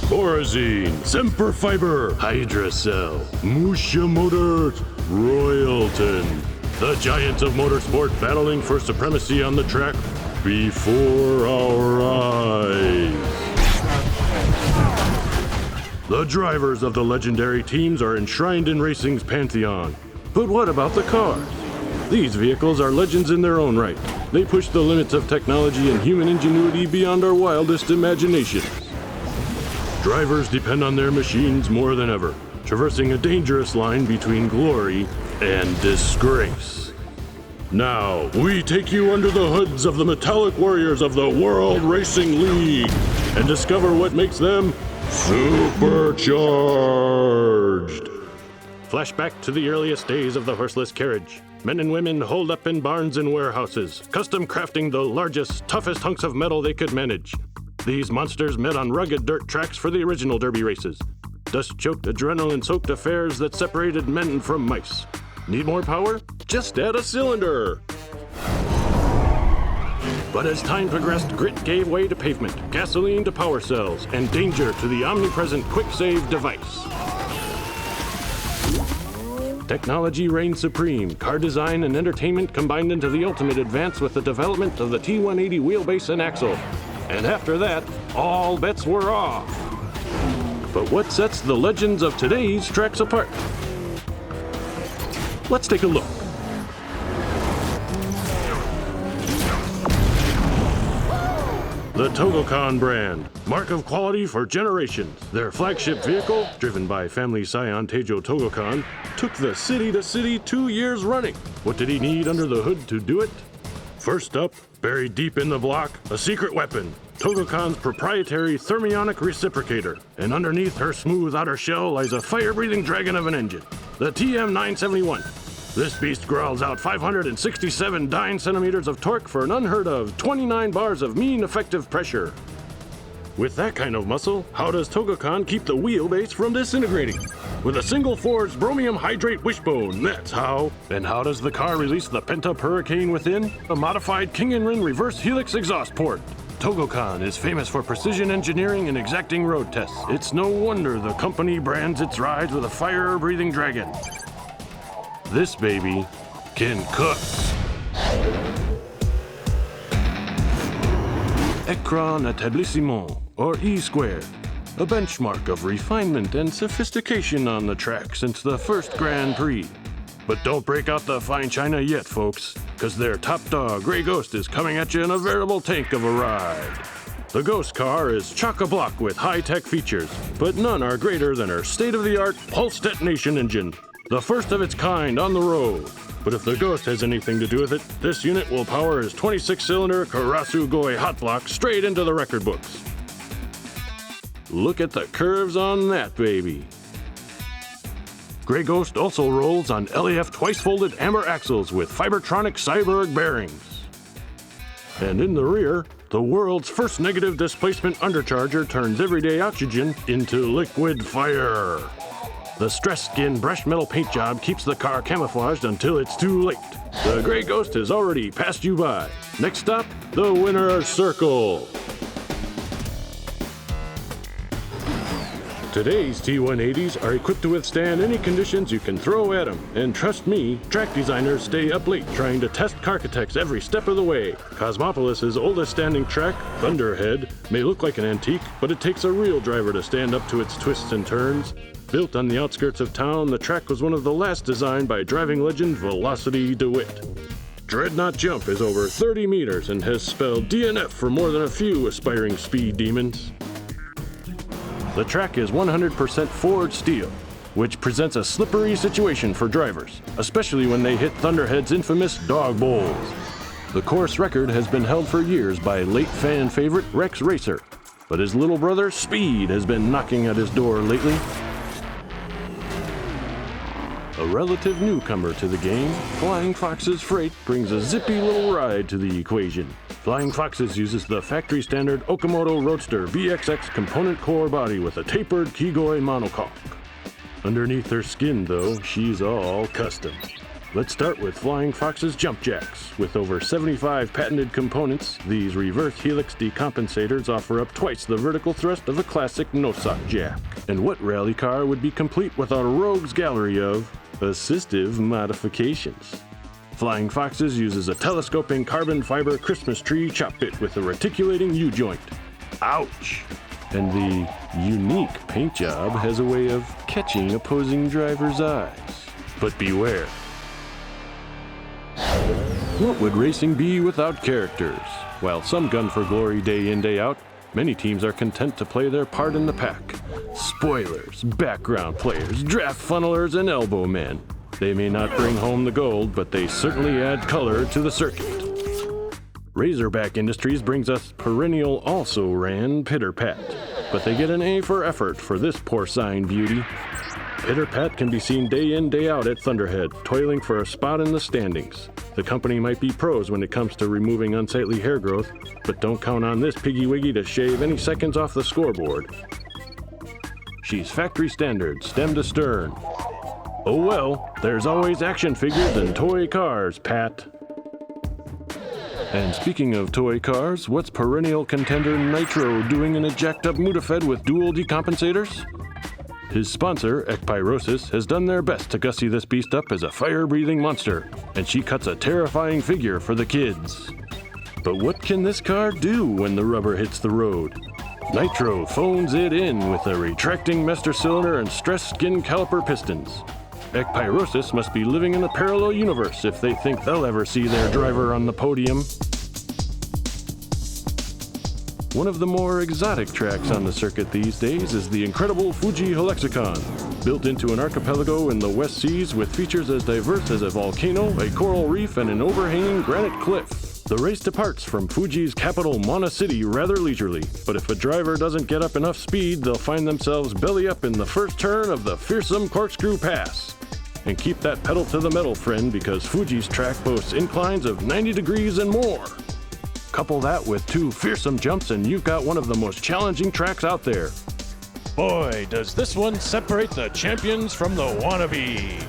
Borazine, Semperfiber, Hydracell, Musha Motors, Royalton. The giants of motorsport battling for supremacy on the track before our eyes. The drivers of the legendary teams are enshrined in racing's pantheon. But what about the cars? These vehicles are legends in their own right. They push the limits of technology and human ingenuity beyond our wildest imaginations. Drivers depend on their machines more than ever, traversing a dangerous line between glory and disgrace. Now, we take you under the hoods of the metallic warriors of the World Racing League and discover what makes them supercharged. Flashback to the earliest days of the horseless carriage. Men and women holed up in barns and warehouses, custom crafting the largest, toughest hunks of metal they could manage. These monsters met on rugged dirt tracks for the original derby races. Dust-choked, adrenaline-soaked affairs that separated men from mice. Need more power? Just add a cylinder! But as time progressed, grit gave way to pavement, gasoline to power cells, and danger to the omnipresent quick-save device. Technology reigned supreme. Car design and entertainment combined into the ultimate advance with the development of the T180 wheelbase and axle. And after that, all bets were off. But what sets the legends of today's tracks apart? Let's take a look. The Togokan brand, mark of quality for generations. Their flagship vehicle, driven by family scion Teijo Togokan, took the city to city 2 years running. What did he need under the hood to do it? First up, buried deep in the block, a secret weapon, Togokan's proprietary thermionic reciprocator. And underneath her smooth outer shell lies a fire-breathing dragon of an engine, the TM971. This beast growls out 567 dyne centimeters of torque for an unheard of 29 bars of mean effective pressure. With that kind of muscle, how does Togokan keep the wheelbase from disintegrating? With a single forged bromium hydrate wishbone, that's how. And how does the car release the pent-up hurricane within? A modified King & Rin reverse helix exhaust port. Togokan is famous for precision engineering and exacting road tests. It's no wonder the company brands its rides with a fire-breathing dragon. This baby can cook. Écran établissement, or E-squared, a benchmark of refinement and sophistication on the track since the first Grand Prix. But don't break out the fine china yet, folks, because their top dog, Grey Ghost, is coming at you in a veritable tank of a ride. The Ghost car is chock-a-block with high-tech features, but none are greater than her state-of-the-art pulse detonation engine, the first of its kind on the road. But if the Ghost has anything to do with it, this unit will power his 26-cylinder Karasu Goi hot block straight into the record books. Look at the curves on that baby. Grey Ghost also rolls on LAF twice-folded amber axles with Fibertronic Cyberg bearings. And in the rear, the world's first negative displacement undercharger turns everyday oxygen into liquid fire. The stress skin brushed metal paint job keeps the car camouflaged until it's too late. The Grey Ghost has already passed you by. Next stop, the winner's circle. Today's T180s are equipped to withstand any conditions you can throw at them. And trust me, track designers stay up late trying to test Carcatex every step of the way. Cosmopolis' oldest standing track, Thunderhead, may look like an antique, but it takes a real driver to stand up to its twists and turns. Built on the outskirts of town, the track was one of the last designed by driving legend Velocity DeWitt. Dreadnought Jump is over 30 meters and has spelled DNF for more than a few aspiring speed demons. The track is 100% forged steel, which presents a slippery situation for drivers, especially when they hit Thunderhead's infamous dog bowls. The course record has been held for years by late fan favorite Rex Racer, but his little brother Speed has been knocking at his door lately. A relative newcomer to the game, Flying Fox's Freight brings a zippy little ride to the equation. Flying Foxes uses the factory-standard Okamoto Roadster VXX component core body with a tapered Kigoi monocoque. Underneath her skin, though, she's all custom. Let's start with Flying Fox's jump jacks. With over 75 patented components, these reverse helix decompensators offer up twice the vertical thrust of a classic no-sock jack. And what rally car would be complete without a rogue's gallery of assistive modifications? Flying Foxes uses a telescoping carbon fiber Christmas tree chop bit with a reticulating U-joint. Ouch! And the unique paint job has a way of catching opposing drivers' eyes. But beware. What would racing be without characters? While some gun for glory day in, day out, many teams are content to play their part in the pack. Spoilers, background players, draft funnelers, and elbow men. They may not bring home the gold, but they certainly add color to the circuit. Razorback Industries brings us perennial also-ran Pitter Pat, but they get an A for effort for this porcine beauty. Pitter Pat can be seen day in, day out at Thunderhead, toiling for a spot in the standings. The company might be pros when it comes to removing unsightly hair growth, but don't count on this piggy wiggy to shave any seconds off the scoreboard. She's factory standard, stem to stern. Oh well, there's always action figures and toy cars, Pat. And speaking of toy cars, what's perennial contender Nitro doing in a jacked-up Mutafed with dual decompensators? His sponsor, Ekpyrosis, has done their best to gussy this beast up as a fire-breathing monster, and she cuts a terrifying figure for the kids. But what can this car do when the rubber hits the road? Nitro phones it in with a retracting master cylinder and stressed skin caliper pistons. Ekpyrosis must be living in a parallel universe if they think they'll ever see their driver on the podium. One of the more exotic tracks on the circuit these days is the incredible Fuji Helexicon, built into an archipelago in the West Seas with features as diverse as a volcano, a coral reef, and an overhanging granite cliff. The race departs from Fuji's capital Mana City rather leisurely, but if a driver doesn't get up enough speed, they'll find themselves belly up in the first turn of the fearsome Corkscrew Pass. And keep that pedal to the metal, friend, because Fuji's track boasts inclines of 90 degrees and more. Couple that with 2 fearsome jumps and you've got one of the most challenging tracks out there. Boy, does this one separate the champions from the wannabe.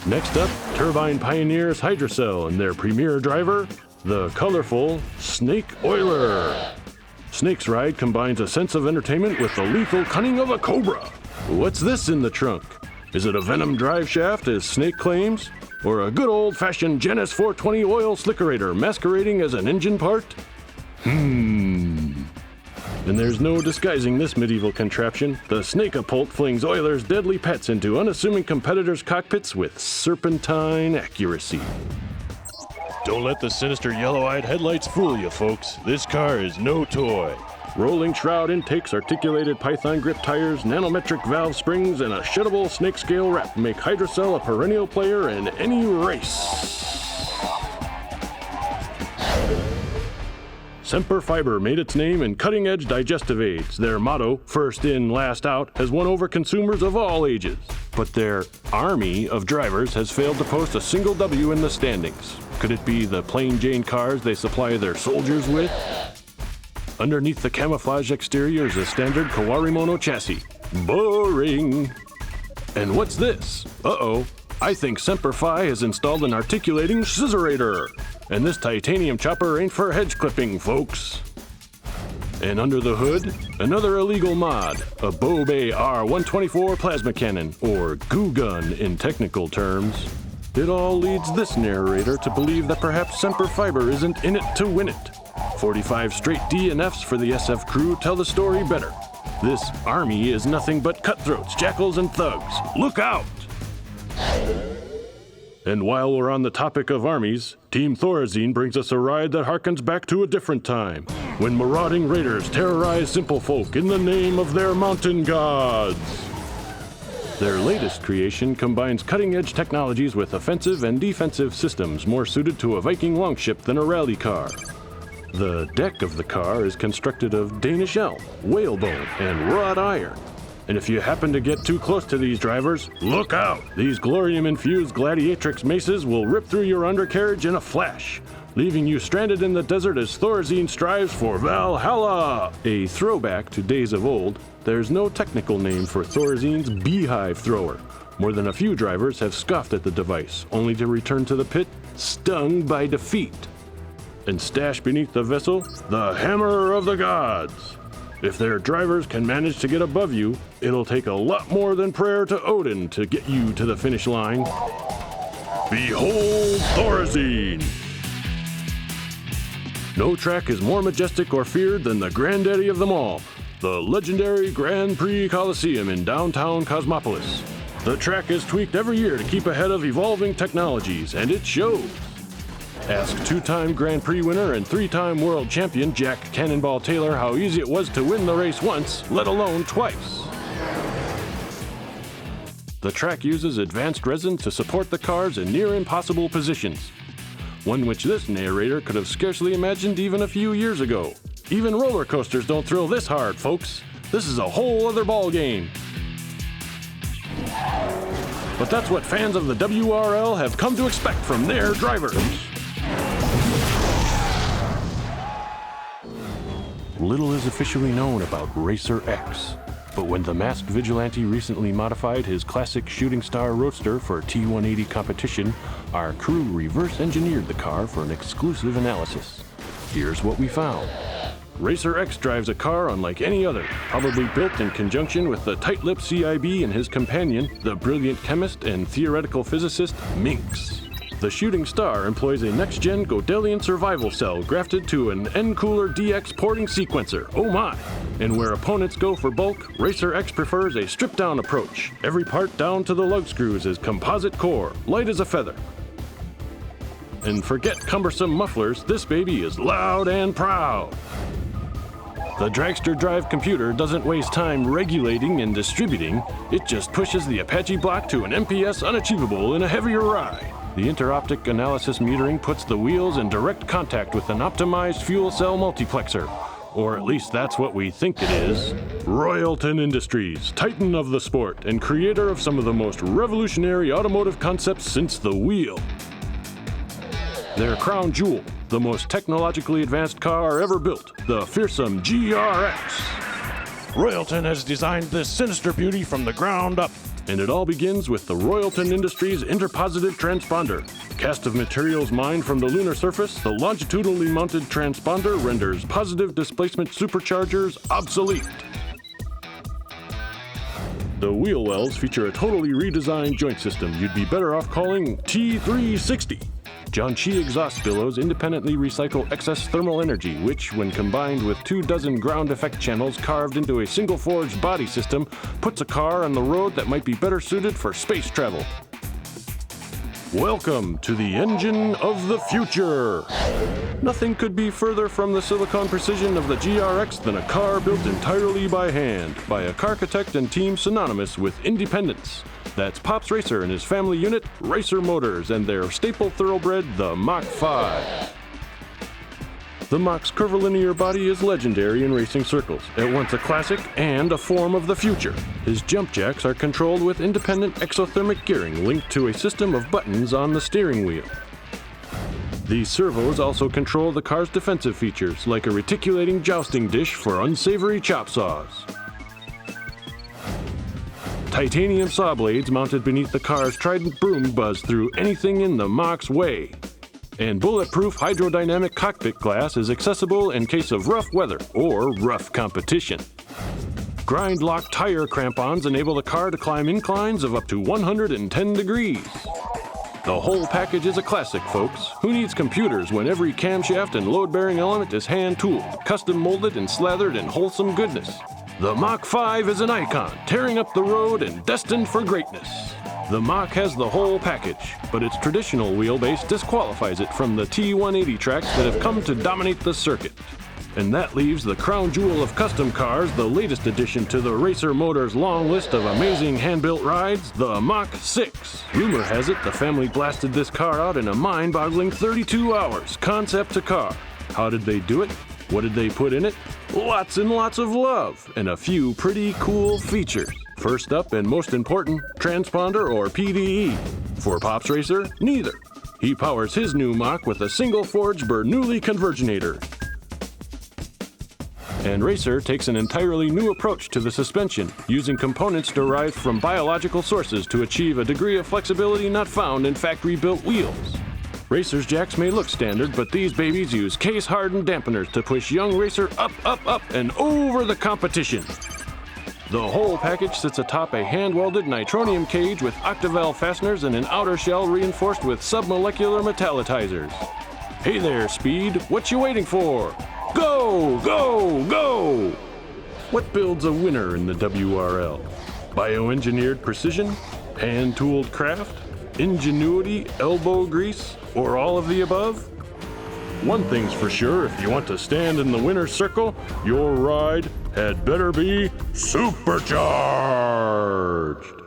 Next up, Turbine Pioneers Hydrocell and their premier driver, the colorful Snake Oiler. Snake's ride combines a sense of entertainment with the lethal cunning of a cobra. What's this in the trunk? Is it a Venom drive shaft, as Snake claims? Or a good old-fashioned Genesis 420 oil slickerator masquerading as an engine part? And there's no disguising this medieval contraption. The Snake-a-Pult flings Oiler's deadly pets into unassuming competitors' cockpits with serpentine accuracy. Don't let the sinister yellow-eyed headlights fool you, folks. This car is no toy. Rolling shroud intakes, articulated python grip tires, nanometric valve springs, and a shuttable snake scale wrap make Hydrocell a perennial player in any race. Semper Fiber made its name in cutting-edge digestive aids. Their motto, first in, last out, has won over consumers of all ages. But their army of drivers has failed to post a single W in the standings. Could it be the plain Jane cars they supply their soldiers with? Underneath the camouflage exterior is a standard Kawarimono chassis. Boring. And what's this? Uh-oh. I think Semper Fi has installed an articulating scissorator. And this titanium chopper ain't for hedge clipping, folks. And under the hood, another illegal mod, a Bobay R124 plasma cannon, or goo gun in technical terms. It all leads this narrator to believe that perhaps Semper Fiber isn't in it to win it. 45 straight DNFs for the SF crew tell the story better. This army is nothing but cutthroats, jackals, and thugs. Look out! And while we're on the topic of armies, Team Thorazine brings us a ride that harkens back to a different time, when marauding raiders terrorize simple folk in the name of their mountain gods. Their latest creation combines cutting-edge technologies with offensive and defensive systems more suited to a Viking longship than a rally car. The deck of the car is constructed of Danish elm, whalebone, and wrought iron. And if you happen to get too close to these drivers, look out! These glorium-infused gladiatrix maces will rip through your undercarriage in a flash, leaving you stranded in the desert as Thorazine strives for Valhalla! A throwback to days of old, there's no technical name for Thorazine's beehive thrower, More than a few drivers have scoffed at the device, only to return to the pit stung by defeat. And stashed beneath the vessel, the hammer of the gods. If their drivers can manage to get above you, it'll take a lot more than prayer to Odin to get you to the finish line. Behold Thorazine! No track is more majestic or feared than the granddaddy of them all, the legendary Grand Prix Coliseum in downtown Cosmopolis. The track is tweaked every year to keep ahead of evolving technologies, and it shows. Ask two-time Grand Prix winner and three-time world champion Jack Cannonball Taylor how easy it was to win the race once, let alone twice. The track uses advanced resin to support the cars in near impossible positions, one which this narrator could have scarcely imagined even a few years ago. Even roller coasters don't thrill this hard, folks. This is a whole other ballgame. But that's what fans of the WRL have come to expect from their drivers. Little is officially known about Racer X, but when the masked vigilante recently modified his classic Shooting Star Roadster for T180 competition, our crew reverse engineered the car for an exclusive analysis. Here's what we found. Racer X drives a car unlike any other, probably built in conjunction with the tight-lipped CIB and his companion, the brilliant chemist and theoretical physicist Minx. The Shooting Star employs a next-gen Godelian survival cell grafted to an N-Cooler DX porting sequencer, oh my! And where opponents go for bulk, Racer X prefers a stripped-down approach. Every part down to the lug screws is composite core, light as a feather. And forget cumbersome mufflers, this baby is loud and proud. The Dragster Drive computer doesn't waste time regulating and distributing, it just pushes the Apache block to an MPS unachievable in a heavier ride. The interoptic analysis metering puts the wheels in direct contact with an optimized fuel cell multiplexer. Or at least that's what we think it is. Royalton Industries, titan of the sport and creator of some of the most revolutionary automotive concepts since the wheel. Their crown jewel, the most technologically advanced car ever built, the fearsome GRX. Royalton has designed this sinister beauty from the ground up. And it all begins with the Royalton Industries interpositive transponder. Cast of materials mined from the lunar surface, the longitudinally mounted transponder renders positive displacement superchargers obsolete. The wheel wells feature a totally redesigned joint system you'd be better off calling T360. Jiangxi exhaust billows independently recycle excess thermal energy, which, when combined with 24 ground effect channels carved into a single forged body system, puts a car on the road that might be better suited for space travel. Welcome to the engine of the future! Nothing could be further from the silicon precision of the GRX than a car built entirely by hand, by a carchitect and team synonymous with independence. That's Pops Racer and his family unit, Racer Motors, and their staple thoroughbred, the Mach 5. The Mach's curvilinear body is legendary in racing circles, at once a classic and a form of the future. His jump jacks are controlled with independent exothermic gearing linked to a system of buttons on the steering wheel. These servos also control the car's defensive features, like a reticulating jousting dish for unsavory chop saws. Titanium saw blades mounted beneath the car's trident broom buzz through anything in the Mach's way. And bulletproof hydrodynamic cockpit glass is accessible in case of rough weather or rough competition. Grind-lock tire crampons enable the car to climb inclines of up to 110 degrees. The whole package is a classic, folks. Who needs computers when every camshaft and load-bearing element is hand-tooled, custom-molded and slathered in wholesome goodness? The Mach 5 is an icon, tearing up the road and destined for greatness. The Mach has the whole package, but its traditional wheelbase disqualifies it from the T180 tracks that have come to dominate the circuit. And that leaves the crown jewel of custom cars, the latest addition to the Racer Motors' long list of amazing hand-built rides, the Mach 6. Rumor has it the family blasted this car out in a mind-boggling 32 hours, concept to car. How did they do it? What did they put in it? Lots and lots of love, and a few pretty cool features. First up and most important, transponder or PDE. For Pops Racer, neither. He powers his new Mach with a single forged Bernoulli converginator. And Racer takes an entirely new approach to the suspension, using components derived from biological sources to achieve a degree of flexibility not found in factory-built wheels. Racer's jacks may look standard, but these babies use case-hardened dampeners to push young Racer up, up, up, and over the competition. The whole package sits atop a hand-welded nitronium cage with octavalve fasteners and an outer shell reinforced with submolecular metallitizers. Hey there, Speed, what you waiting for? Go, go, go! What builds a winner in the WRL? Bioengineered precision? Hand-tooled craft? Ingenuity, elbow grease, or all of the above? One thing's for sure, if you want to stand in the winner's circle, your ride had better be supercharged!